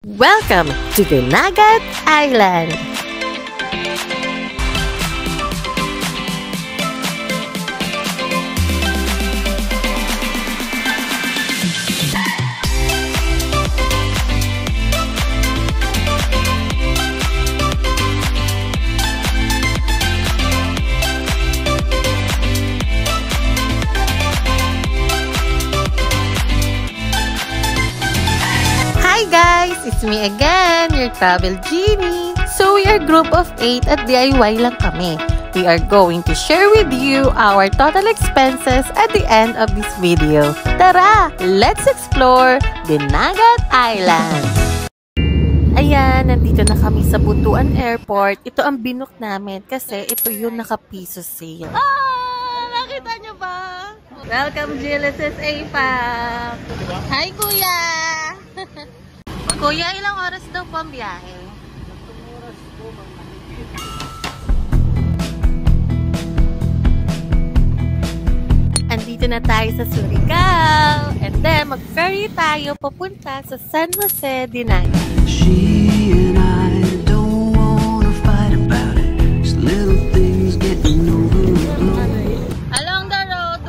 Welcome to Dinagat Island! Hi guys! It's me again, your travel genie. So we are group of 8 at DIY lang kami. We are going to share with you our total expenses at the end of this video. Tara! Let's explore Dinagat Island! Ayan, nandito na kami sa Butuan Airport. Ito ang binook namin kasi ito yung naka-piso sale. Nakita nyo ba? Welcome, GLSS APAC! Hi, Kuya! Kuya, ilang oras daw po ang biyahe? 3 oras po, andito na tayo sa Surigao. And then, mag-ferry tayo papunta sa San Jose, Dinagat. She and I don't wanna fight about it. Just little things getting overblown. Along the road,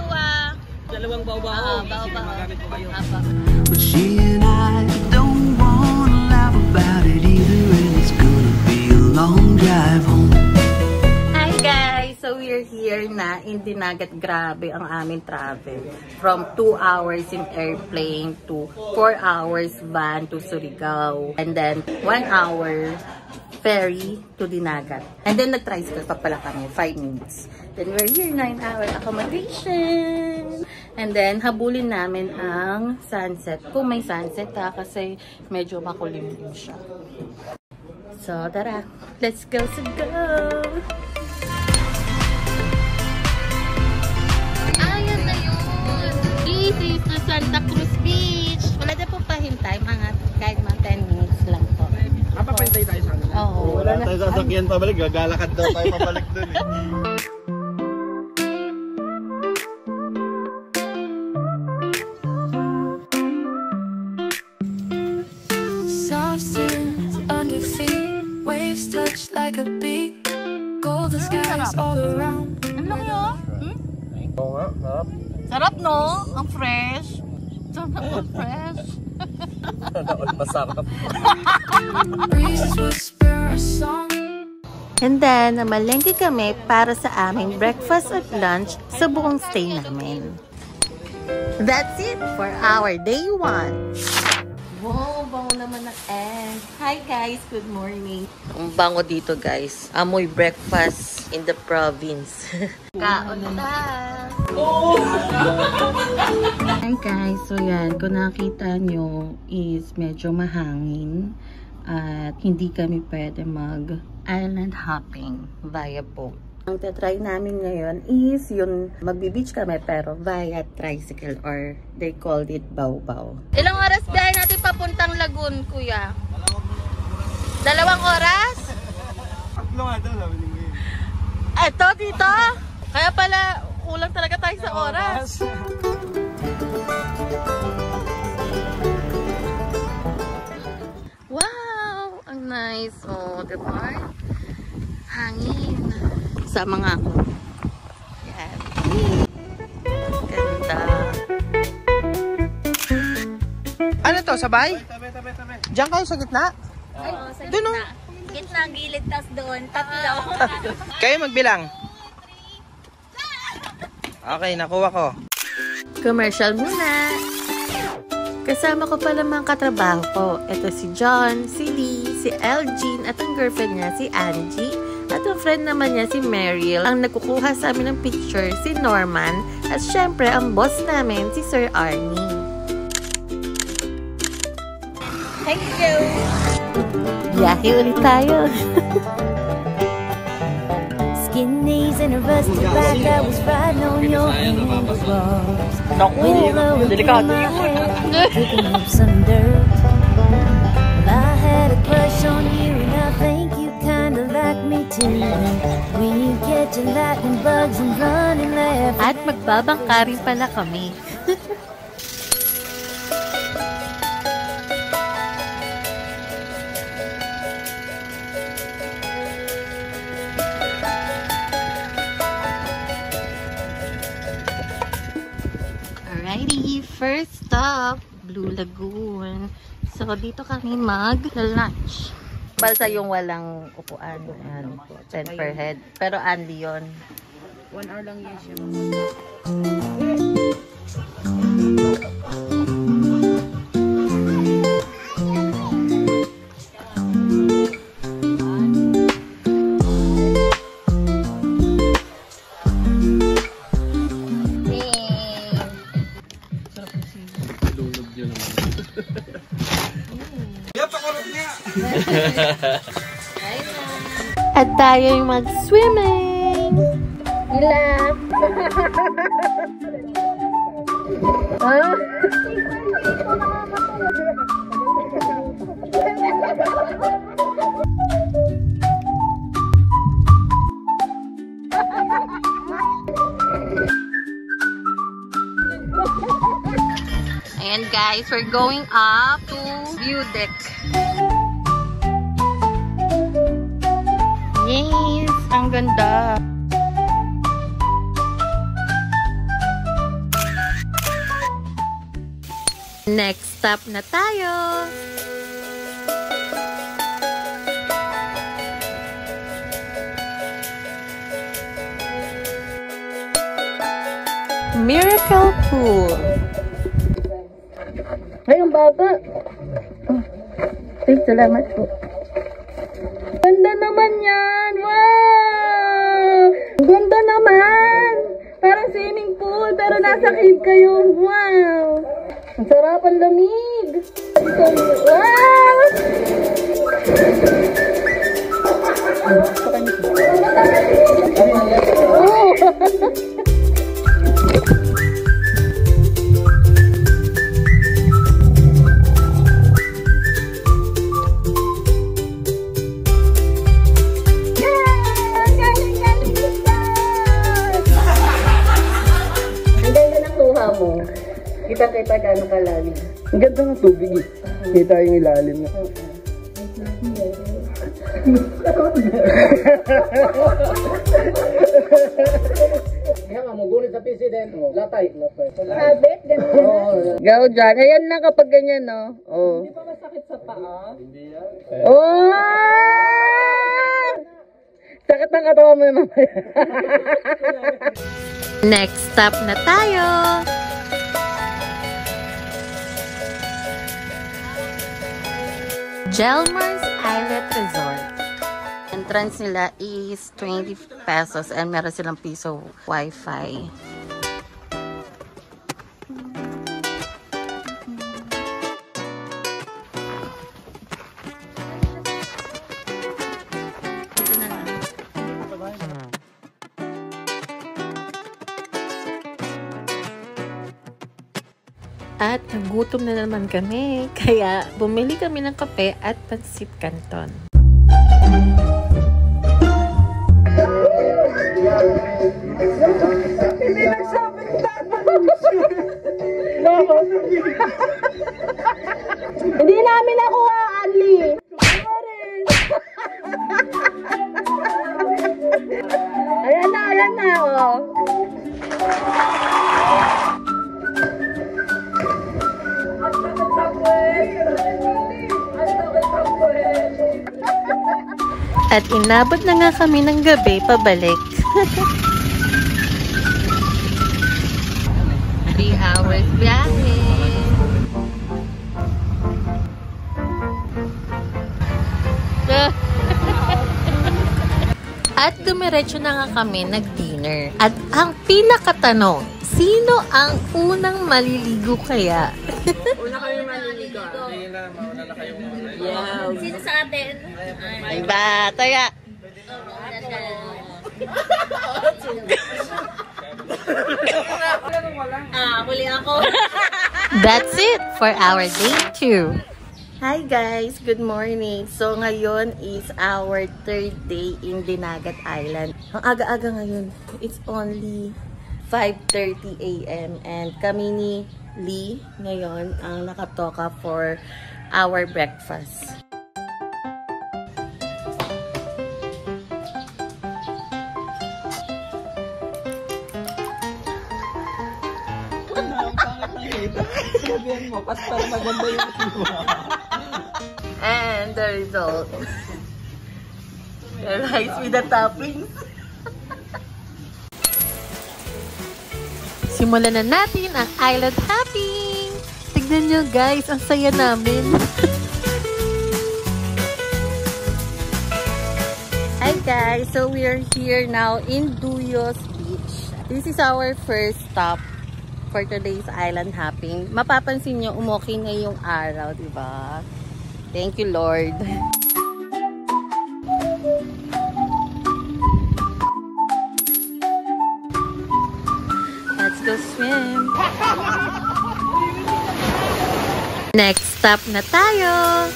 Dalawang bao-bao. Magamit po kayo. But she and I don't wanna laugh about it either, and it's gonna be a long drive home. Hi guys! So we're here na in Dinagat. Grabe ang aming travel. From 2 hours in airplane to 4 hours van to Surigao. And then 1 hour ferry to Dinagat. And then nag-tricycle pa pala kami, 5 minutes. Then we're here, 9-hour accommodation. And then habulin namin ang sunset. Kung may sunset kasi medyo makulimlim siya. So tara, let's go! Ayan na yun! This is the Santa Cruz Beach. Wala na po pahintay, kahit mga 10 minutes lang po. Papahintay tayo sa kanila? Oo. Wala tayo sasakyan pabalik. Gagalakad daw tayo pabalik dun eh. Under feet, waves touch like a beat. Golden skies all around. Ano yun? Oo nga, sarap. Sarap no? Ang fresh. Ang fresh. Masarap. Breezes whisper a song. And then, namalengke kami para sa aming breakfast at lunch sa buong stay namin. That's it for our day 1. Wow, bango naman ng egg. Hi guys, good morning. Ang bango dito guys. Amoy breakfast in the province. Kaon na. Hi guys, so yan, kung nakita nyo is medyo mahangin at hindi kami pwede mag island hopping via boat. Ang tatry namin ngayon is yung magbi-beach kami pero via tricycle or they called it baw-baw. Ilang oras biyahe natin papuntang Lagoon, kuya? 2 oras? Tatlo nga daw, sabi ni Kuya. Eto, dito? Kaya pala, kulang talaga tayo sa oras. Wow! Ang nice. Oh, diba? Hangin. Sama nga ako. Yan. Ganda. Ano to, sabay? Tabi. Diyan kayo sa gitna? Oo, sa Doon, gitna. Gitna, gilid, tas doon. Tatlo. Kayo magbilang. Okay, nakuha ko. Commercial muna. Kasama ko pala mga katrabaho ko. Ito si John, si Lee, si Elgin, at ang girlfriend niya si Angie. At ang friend naman niya si Meryl. Ang nagkukuha sa amin ng picture si Norman. At syempre ang boss namin si Sir Arnie. Thank you. Biyahe ulit tayo. Skinnies and a rusty back that was riding on your handlebars. Delikado Picking up some dirt. Well, I had a crush on you and I think you kinda like me too. When you catch your lightning bugs and run and laugh. At magbabangka rin pala kami. Blue Lagoon. So, dito kami mag-lunch. Balsa yung walang upuan. Ayan po, 10 per head. Pero only yun. 1 hour lang yan siya. At tayo'y mag-swimming! Relax! Ayan guys, we're going up to view deck. Yes! Ang ganda! Next stop na tayo! Miracle Pool! Ay, ang baba! Ay, salamat po. Ganda naman yan! Wow! Ganda naman! Parang swimming pool, pero nasa cave kayo. Wow! Ang sarap, ang lamig! Wow! Kita-kita gano'ng kalalim. Ang ganda ng tubig eh. Kita yung ilalim na. Kaya nga, magulit sa PC din. Latay. Habit, gano'n. Go, John. Ayan na kapag ganyan, no? Oh. Hindi pa masakit sa paa? Hindi yan. Oh! Sakit ng katawan mo yung mamaya. Next stop na tayo. Jelmer's Islet Resort. Entrance nila is 20 pesos and meron silang piso wifi. At nagutom na naman kami, kaya bumili kami ng kape at pansit canton. Hindi nagsabit Hindi namin nakuha, Anli! Ayan na, oh. At inabot na nga kami ng gabi pabalik. 3 hours biyahe. At dumiretso na nga kami nag-dinner. At ang pinakatanong, sino ang unang maliligo kaya? Una kayong maliligo. Mauna na kayong Yeah. Sino sa atin? Ay ba, taya. Huli ako. That's it for our day 2. Hi guys, good morning. So ngayon is our 3rd day in Dinagat Island. Ang aga-aga ngayon, it's only 5:30 AM and kami ni Lee ngayon ang nakatoka for our breakfast. sabihan mo, pastor maganda yung iwa. And the result. The rice with the toppings. Simulan na natin ang island hopping. Tignan nyo guys, ang saya namin. Hi guys, so we are here now in Duyos Beach. This is our first stop for today's island hopping. Mapapansin nyo, umokay na yung araw, diba? Thank you, Lord. Let's go swim. Next stop na tayo.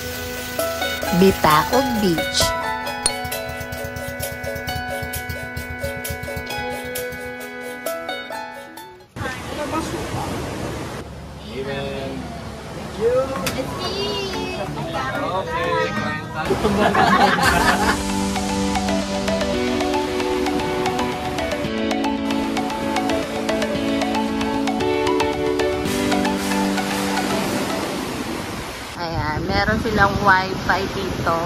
Bitaog Beach. Ayan, meron silang wifi dito.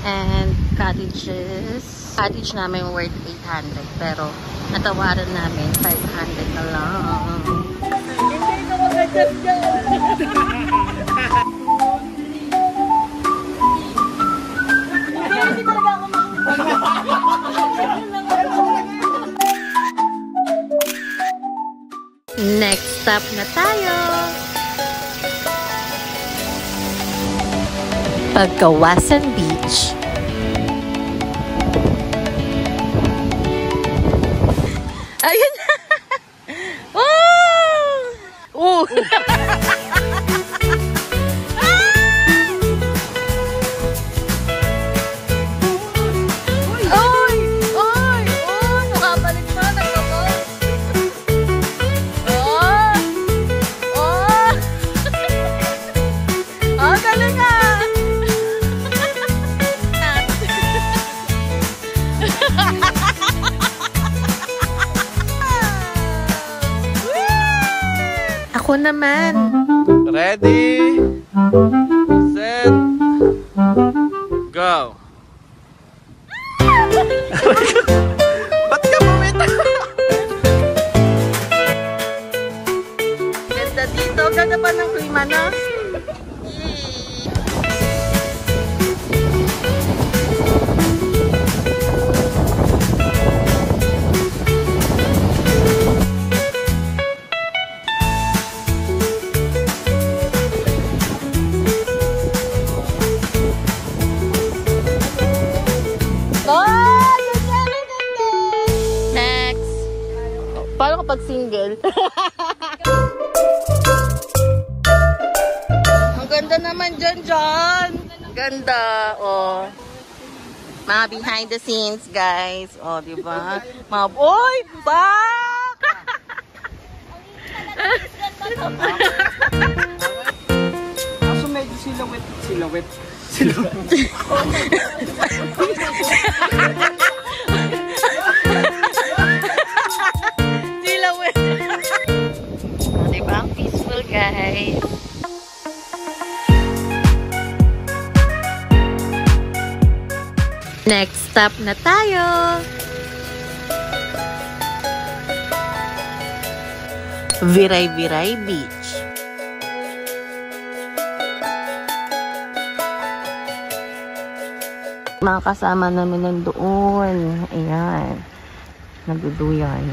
And cottages. Cottage namin worth 800 pero natawaran namin 500 na lang. Hindi ko magandang dyan. Next stop na tayo. Pagkawasan Beach. Ayun na. Oh! Ako naman. Ready, set, go. Ba't ka bumita? Ganda dito. Ganda pa ng klima, no? Paano kapag single? Ang ganda naman dyan, John. Ganda, oh. Mga behind the scenes, guys. Oh, diba? Mga, oy! Bak! Kaso medyo silhouette. Diba? Peaceful, guys. Next stop na tayo. Viray-Viray Beach. Mga kasama namin nandoon. Ayan. Nagduduyan.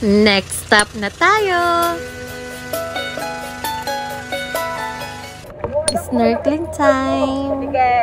Next stop na tayo. Snorkeling time. Sige.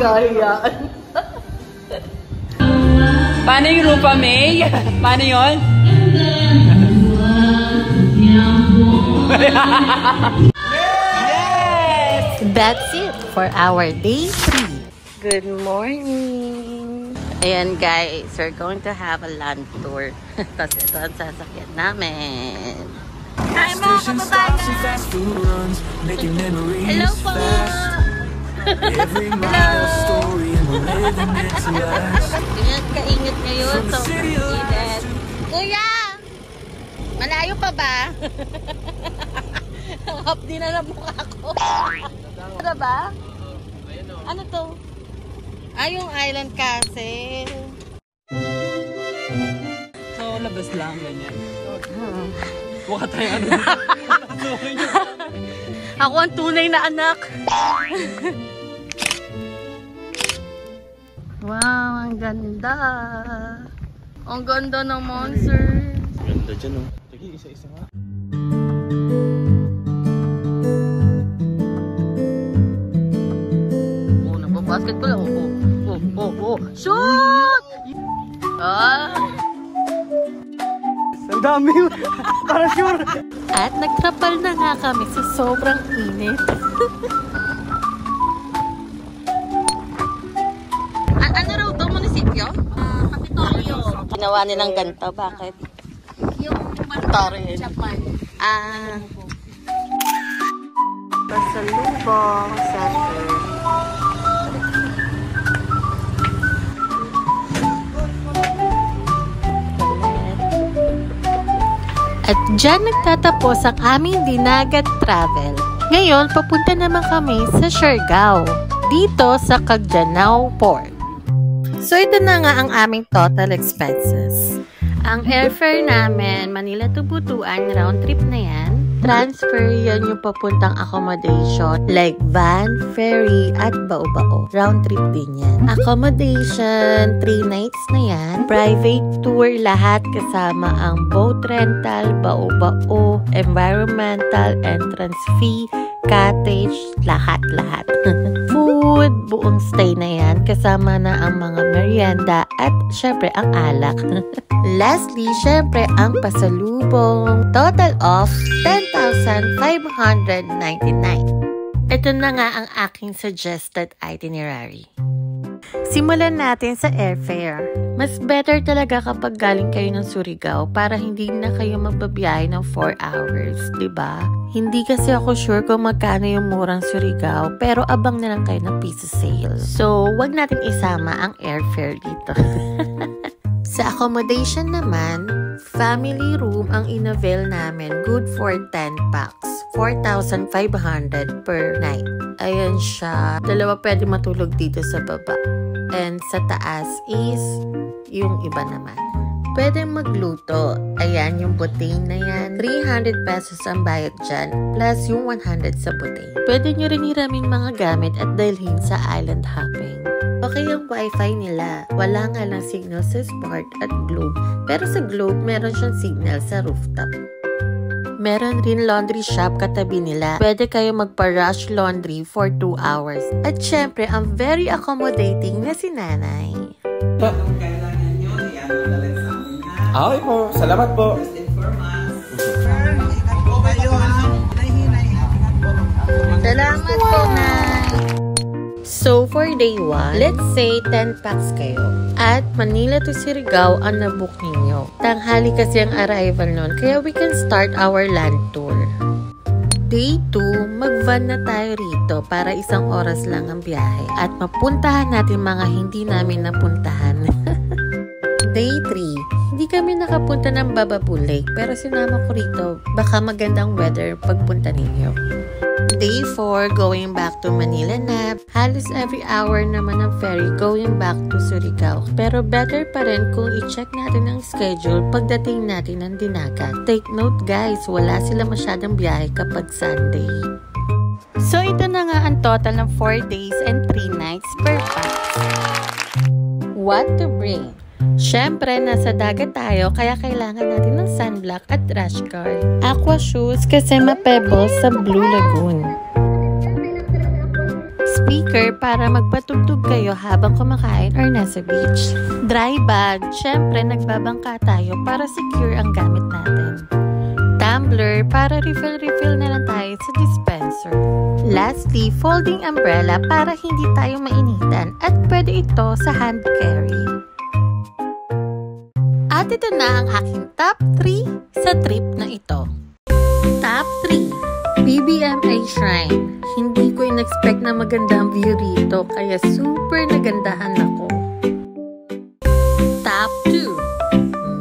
Gayaan. Paano yung Rupa May? Paano yun? Yes! That's it for our day 3. Good morning! Ayan guys, we're going to have a land tour. Tapos ito ang sasakyan namin. Hi mga kababayan! Hello po! Ganyan kainit ngayon. Sobrang init. Kuya! Malayo pa ba? Hapdi na ng mukha ko. Ano ba? Ano to? Yung island castle. So, labas lang ganyan. Mukha tayo ano. Ako ang tunay na anak. Wow, ang ganda. Ang ganda naman, sir. Ganda dyan, oh. Sige, isa-isa nga. Oh, nagpa-basketball ako. Oh. Shoot! Ang dami. Para sure. At nagtrapal na nga kami sa sobrang init. Ano raw ito? Munisipyo? Kapitolyo. Ginawa nilang ganito. Bakit? Yung Tarin. Japan. Pasalubong center. At dyan nagtatapos ang aming dinagat travel. Ngayon, papunta naman kami sa Siargao, dito sa Cagdianao Port. So, ito na nga ang aming total expenses. Ang airfare namin, Manila to Butuan, round trip na yan. Transfer, yan yung papuntang accommodation like van, ferry, at bao-bao. Round trip din yan. Accommodation, 3 nights na yan. Private tour, lahat kasama ang boat rental, bao-bao, environmental, entrance fee, cottage, lahat-lahat. Food, buong stay na yan. Kasama na ang mga merienda at syempre ang alak. Lastly, syempre ang pasalubong. Total of 10,599. Ito na nga ang aking suggested itinerary. Simulan natin sa airfare. Mas better talaga kapag galing kayo ng Surigao para hindi na kayo magbabiyahe ng 4 hours, diba? Hindi kasi ako sure kung magkano yung murang Surigao, pero abang na lang kayo ng piso sale. So, wag natin isama ang airfare dito. Sa accommodation naman, family room ang in-avail namin, good for 10 packs. 4,500 per night. Ayan siya. 2 pwede matulog dito sa baba. And sa taas is yung iba naman. Pwede magluto. Ayan yung butane na yan. 300 pesos ang bayad dyan. Plus yung 100 sa butane. Pwede nyo rin hiramin mga gamit at dalhin sa island hopping. Okay yung wifi nila. Wala nga lang signal sa Smart at Globe. Pero sa Globe, meron siyang signal sa rooftop. Meron rin laundry shop katabi nila. Pwede kayo magpa-rush laundry for 2 hours. At syempre, ang very accommodating na si nanay. Okay po. Salamat po. Salamat po, Nay! So, for day 1, let's say 10 packs kayo. At Manila to Surigao ang nabook ninyo. Tanghali kasi ang arrival nun, kaya we can start our land tour. Day 2, mag-van na tayo rito para 1 oras lang ang biyahe. At mapuntahan natin mga hindi namin napuntahan. Day 3, hindi kami nakapunta ng Bababu Lake, pero sinama ko rito, baka magandang weather pagpunta ninyo. Day 4, going back to Manila Nap. Halos every hour naman ang ferry going back to Surigao. Pero better pa rin kung i-check natin ang schedule pagdating natin ng Dinagat. Take note guys, wala sila masyadong biyahe kapag Sunday. So ito na nga ang total ng 4 days and 3 nights per pax. What to bring? Syempre, nasa dagat tayo kaya kailangan natin ng sunblock at rash guard. Aqua shoes kasi ma-pebbles sa Blue Lagoon. speaker para magpatugtog kayo habang kumakain or nasa beach. Dry bag, syempre nagbabangka tayo para secure ang gamit natin. Tumbler, para refill na lang tayo sa dispenser. Lastly, folding umbrella para hindi tayo mainitan at pwede ito sa hand carry. At ito na ang aking top 3 sa trip na ito. Top 3, BBMA Shrine. Hindi ko in-expect na maganda ang view rito, kaya super nagandahan ako. Top 2,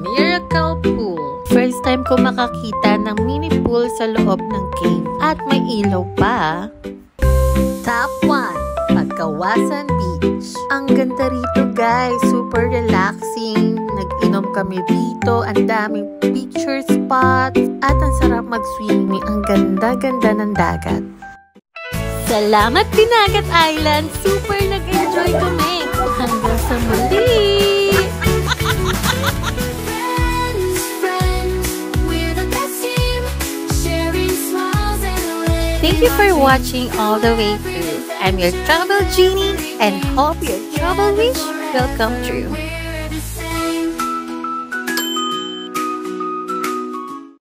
Miracle Pool. First time ko makakita ng mini pool sa loob ng cave at may ilaw pa. Top 1, Pagkawasan Beach. Ang ganda rito guys, super relaxing. Nag-inom kami dito, ang daming picture spots at ang sarap mag-swimming. Ang ganda-ganda ng dagat. Salamat Dinagat Island! Super nag-enjoy kami! Hanggang sa muli! Thank you for watching all the way through. I'm your Travel Genie and hope your travel wish will come true.